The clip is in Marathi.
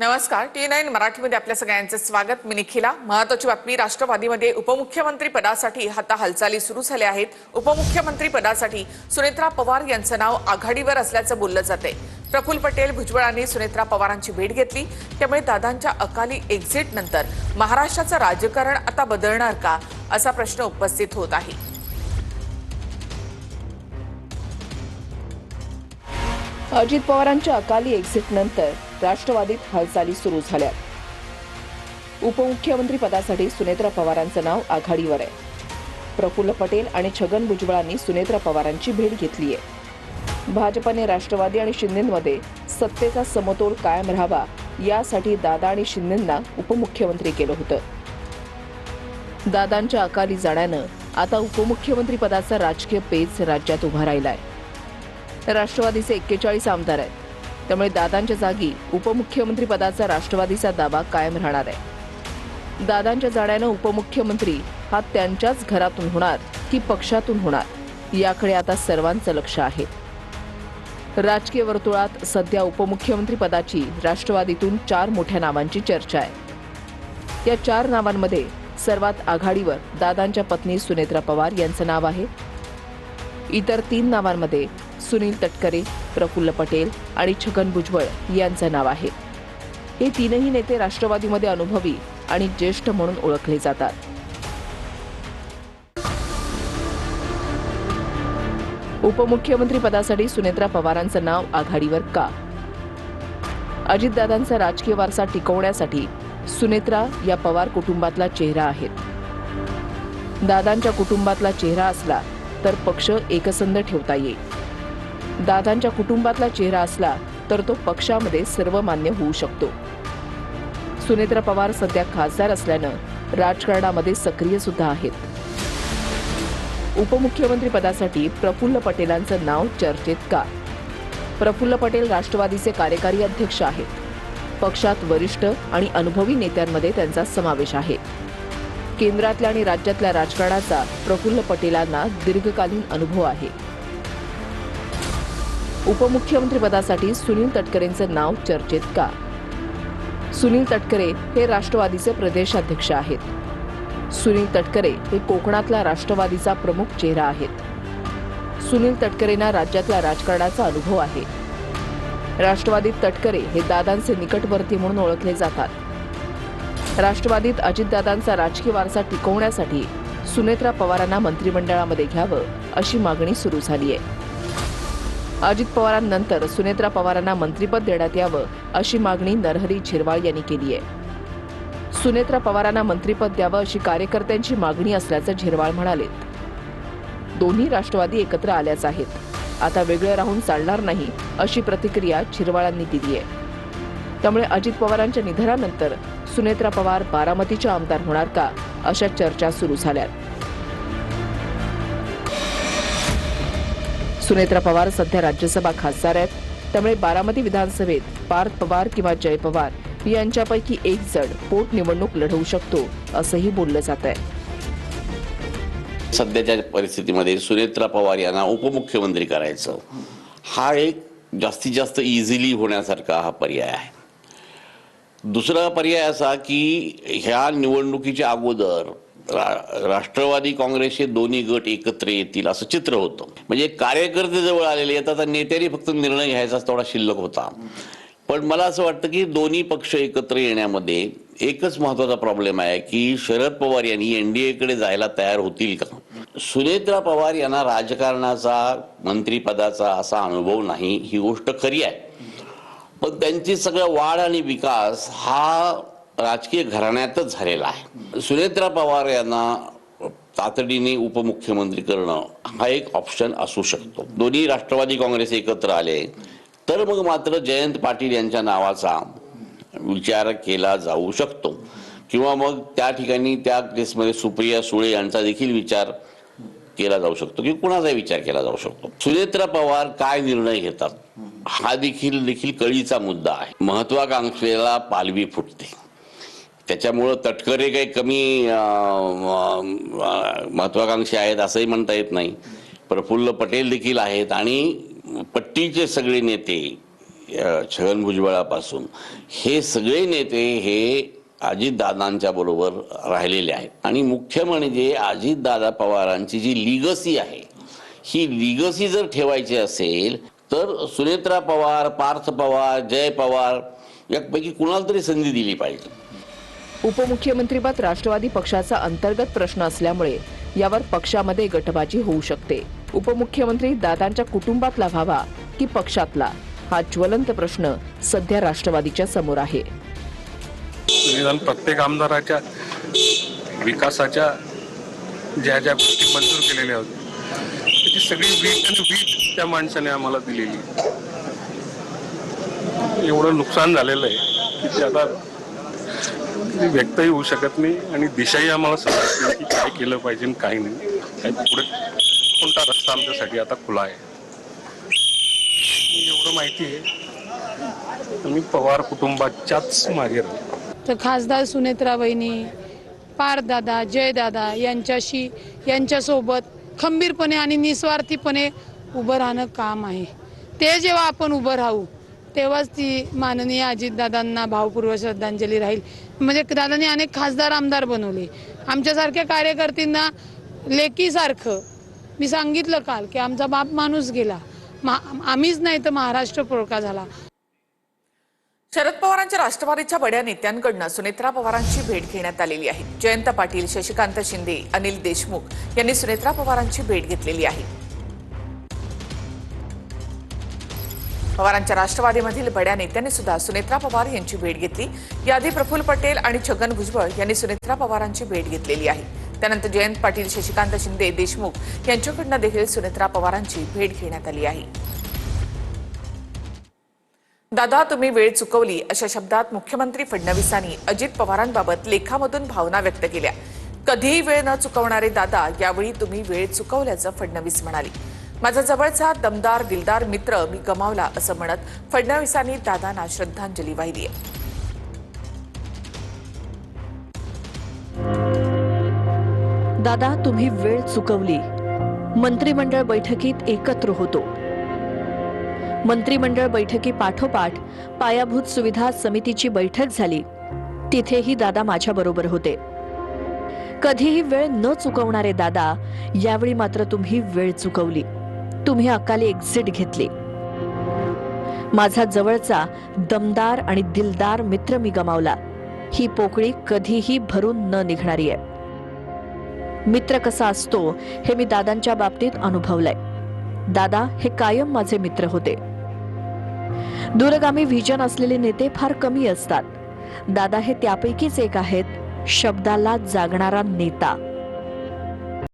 नमस्कार T9 मराठीमध्ये आपल्या सगळ्यांचे स्वागत। मी निखिला। महत्त्वाची बातमी, राष्ट्रवादीमध्ये उपमुख्यमंत्री पदासाठी आता हालचाली सुरू झाल्या आहेत। उपमुख्यमंत्री पदासाठी सुनेत्रा पवार यांचं नाव आघाडीवर असल्याचं बोललं जाते। प्रफुल्ल पटेल भुजबळांनी सुनेत्रा पवारांची भेट घेतली, त्यामुळे दादांच्या अकाली एक्झिट नंतर महाराष्ट्राचं राजकारण आता बदलणार का असा प्रश्न उपस्थित होत आहे। अजित पवारांच्या अकाली एक्झिट नंतर राष्ट्रवादीत हालचाली सुरू झाल्या। उपमुख्यमंत्री पदासाठी सुनेत्रा पवारांचं नाव आघाडीवर आहे। प्रफुल्ल पटेल आणि छगन भुजबळांनी सुनेत्रा पवारांची भेट घेतली आहे। भाजपने राष्ट्रवादी आणि शिंदेमध्ये सत्तेचा समतोल कायम राहावा यासाठी दादा आणि शिंदेंना उपमुख्यमंत्री केलं होतं। दादांच्या अकाली जाण्यानं आता उपमुख्यमंत्री पदाचा राजकीय पेच राज्यात उभा राहिलाय। राष्ट्रवादीचे 41 आमदार आहेत, त्यामुळे दादांच्या जागी उपमुख्यमंत्री पदाचा राष्ट्रवादीचा दावा कायम राहणार आहे। दादांच्या जाण्यानं उपमुख्यमंत्री हा त्यांच्याच घरातून होणार की पक्षातून होणार याकडे आता सर्वांचं लक्ष आहे। राजकीय वर्तुळात सध्या उपमुख्यमंत्री पदाची राष्ट्रवादीतून 4 मोठ्या नावांची चर्चा आहे। या 4 नावांमध्ये सर्वात आघाडीवर दादांच्या पत्नी सुनेत्रा पवार यांचं नाव आहे। इतर 3 नावांमध्ये सुनील तटकरे, प्रफुल्ल पटेल आणि छगन भुजबळ यांचं नाव आहे। हे तीनही नेते राष्ट्रवादीमध्ये अनुभवी आणि ज्येष्ठ म्हणून ओळखले जातात। उपमुख्यमंत्री पदासाठी सुनेत्रा पवारांचं नाव आघाडीवर का? अजितदादांचा राजकीय वारसा टिकवण्यासाठी सुनेत्रा या पवार कुटुंबातला चेहरा आहेत। दादांच्या कुटुंबातला चेहरा असला तर पक्ष एकसंध ठेवता येईल। दादांच्या कुटुंबातला चेहरा असला तर तो पक्षामध्ये सर्वमान्य होऊ शकतो। सुनेत्रा पवार सध्या खासदार असल्यानं राजकारणामध्ये सक्रिय सुद्धा आहेत। उपमुख्यमंत्री पदासाठी प्रफुल्ल पटेलांचं नाव चर्चेत का? प्रफुल्ल पटेल राष्ट्रवादीचे कार्यकारी अध्यक्ष आहेत। पक्षात वरिष्ठ आणि अनुभवी नेत्यांमध्ये त्यांचा समावेश आहे। केंद्रातल्या आणि राज्यातल्या राजकारणाचा प्रफुल्ल पटेलांना दीर्घकालीन अनुभव आहे। उपमुख्यमंत्री पदासाठी सुनील तटकरेंचं नाव चर्चेत का? सुनील तटकरे हे राष्ट्रवादीचे प्रदेशाध्यक्ष आहेत। सुनील तटकरे हे कोकणातला राष्ट्रवादीचा प्रमुख चेहरा आहेत। सुनील तटकरेंना राज्यातल्या राजकारणाचा अनुभव आहे। राष्ट्रवादीत तटकरे हे दादांचे निकटवर्ती म्हणून ओळखले जातात। राष्ट्रवादीत अजितदादांचा राजकीय वारसा टिकवण्यासाठी सुनेत्रा पवारांना मंत्रिमंडळामध्ये घ्यावं अशी मागणी सुरू झाली आहे। अजित पवारांनंतर सुनेत्रा पवारांना मंत्रिपद देण्यात यावं अशी मागणी नरहरी झिरवाळ यांनी केली आहे। सुनेत्रा पवारांना मंत्रिपद द्यावं अशी कार्यकर्त्यांची मागणी असल्याचं झिरवाळ म्हणालेत। दोन्ही राष्ट्रवादी एकत्र आल्याच आहेत, आता वेगळं राहून चालणार नाही अशी प्रतिक्रिया झिरवाळांनी दिली आहे। त्यामुळे अजित पवारांच्या निधनानंतर सुनेत्रा पवार बारामतीच्या आमदार होणार का अशा चर्चा सुरू झाल्यात। सुनेत्रा पवार सध्या राज्यसभा खासदार आहेत, त्यामुळे बारामती विधानसभेत पार्थ पवार किंवा जय पवार यांच्यापैकी एक जण पोटनिवडणूक लढवू शकतो असंही बोललं जात आहे। सध्याच्या परिस्थितीमध्ये सुनेत्रा पवार यांना उपमुख्यमंत्री करायचं हा एक जास्तीत जास्त इझिली होण्यासारखा हा पर्याय आहे। दुसरा पर्याय असा की ह्या निवडणुकीच्या अगोदर राष्ट्रवादी काँग्रेसचे दोन्ही गट एकत्र येतील असं चित्र होतं। म्हणजे कार्यकर्ते जवळ आलेले आहेत, आता नेत्यांनी फक्त निर्णय घ्यायचा थोडा शिल्लक होता। पण मला असं वाटतं की दोन्ही पक्ष एकत्र येण्यामध्ये एकच महत्त्वाचा प्रॉब्लेम आहे की शरद पवार यांनी एनडीएकडे जायला तयार होतील का? सुनेत्रा पवार यांना राजकारणाचा मंत्रिपदाचा असा अनुभव नाही, ही गोष्ट खरी आहे। पण त्यांची सगळं वाढ आणि विकास हा राजकीय घराण्यातच झालेला आहे। सुनेत्रा पवार यांना तातडीने उपमुख्यमंत्री करणं हा एक ऑप्शन असू शकतो। दोन्ही राष्ट्रवादी काँग्रेस एकत्र आले तर मग मात्र जयंत पाटील यांच्या नावाचा विचार केला जाऊ शकतो, किंवा मग त्या ठिकाणी त्या केसमध्ये सुप्रिया सुळे यांचा देखील विचार केला जाऊ शकतो की कुणाचा विचार केला जाऊ शकतो। सुनेत्रा पवार काय निर्णय घेतात हा देखील कळीचा मुद्दा आहे। महत्वाकांक्षेला पालवी फुटते, त्याच्यामुळं तटकरे काही कमी महत्वाकांक्षी आहेत असंही म्हणता येत नाही। प्रफुल्ल पटेल देखील आहेत आणि पट्टीचे सगळे नेते छगन भुजबळापासून हे सगळे नेते हे अजितदादांच्या बरोबर राहिलेले आहेत आणि मुख्य म्हणजे अजितदादा पवारांची जी लिगसी आहे ही लिगसी जर ठेवायची असेल तर सुनेत्रा पवार, पार्थ पवार, जय पवार यापैकी कुणाला तरी संधी दिली पाहिजे. उपमुख्यमंत्रीपद राष्ट्रवादी पक्षाचा अंतर्गत प्रश्न असल्यामुळे यावर पक्षामध्ये गटबाजी होऊ शकते. उपमुख्यमंत्री दादांच्या कुटुंबातला व्हावा की पक्षातला, हा ज्वलंत प्रश्न सध्या राष्ट्रवादीच्या समोर आहे. निदान प्रत्येक आमदाराच्या विकासाच्या ज्या ज्या गोष्टी मंजूर केलेल्या होत्या त्याची सगळी वीट आणि वीट त्या माणसाने आम्हाला दिलेली. एवढं नुकसान झालेलं आहे की ते आता व्यक्तही होऊ शकत नाही आणि दिशाही आम्हाला समजत नाही की काय केलं पाहिजे आणि काय नाही. काय पुढे कोणता रस्ता आमच्यासाठी आता खुला आहे एवढं माहिती आहे. आम्ही पवार कुटुंबाच्याच मागे राहतो. तर खासदार सुनेत्रा वहिनी, पारदादा, जयदादा यांच्यासोबत खंबीरपणे आणि निस्वार्थीपणे उभं राहणं काम आहे. ते जेव्हा आपण उभं राहू तेव्हाच ती माननीय अजितदादांना भावपूर्वक श्रद्धांजली राहील. म्हणजे दादांनी अनेक खासदार आमदार बनवले. आमच्यासारख्या कार्यकर्त्यांना लेकीसारखं मी सांगितलं काल की आमचा बाप माणूस गेला, आम्हीच नाही तर महाराष्ट्र पोळका झाला. शरद पवारांच्या राष्ट्रवादीच्या बड्या नेत्यांकडून सुनेत्रा पवारांची भेट घेण्यात आलेली आहे. जयंत पाटील, शशिकांत शिंदे, अनिल देशमुख यांनी सुनेत्रा पवारांची भेट घेतलेली आहे. पवारांच्या राष्ट्रवादीमधील बड्या नेत्यांनी सुद्धा सुनेत्रा पवार यांची भेट घेतली. याआधी प्रफुल्ल पटेल आणि छगन भुजबळ यांनी सुनेत्रा पवारांची भेट घेतलेली आहे. त्यानंतर जयंत पाटील, शशिकांत शिंदे, देशमुख यांच्याकडून देखील सुनेत्रा पवारांची भेट घेण्यात आली आहे. दादा, तुम्ही वेळ चुकवली अशा शब्दात मुख्यमंत्री फडणवीसांनी अजित पवारांबाबत लेखामधून भावना व्यक्त केल्या. कधीही वेळ न चुकवणारे दादा, यावेळी तुम्ही वेळ चुकवल्याचं फडणवीस म्हणाले. माझा जवळचा दमदार दिलदार मित्र मी गमावला असं म्हणत फडणवीसांनी दादांना श्रद्धांजली वाहिली आहे. दादा, तुम्ही वेळ चुकवली. मंत्रिमंडळ बैठकीत एकत्र होतो. मंत्रिमंडळ बैठकी पाठोपाठ पायाभूत सुविधा समितीची बैठक झाली. तिथेही दादा माझ्या बरोबर होते. कधीही वेळ न चुकवणारे दादा, यावेळी मात्र तुम्ही वेळ चुकवली. तुम्ही अकाली एक्झिट घेतली. माझा जवळचा दमदार आणि दिलदार मित्र मी गमावला. ही पोकळी कधीही भरून न निघणारी आहे. मित्र कसा असतो हे मी दादांच्या बाबतीत अनुभवलंय. दादा हे कायम माझे मित्र होते. दूरगामी व्हिजन असलेले नेते फार कमी असतात. दादा हे त्यापैकीच एक आहेत. शब्दाला जागणारा नेता.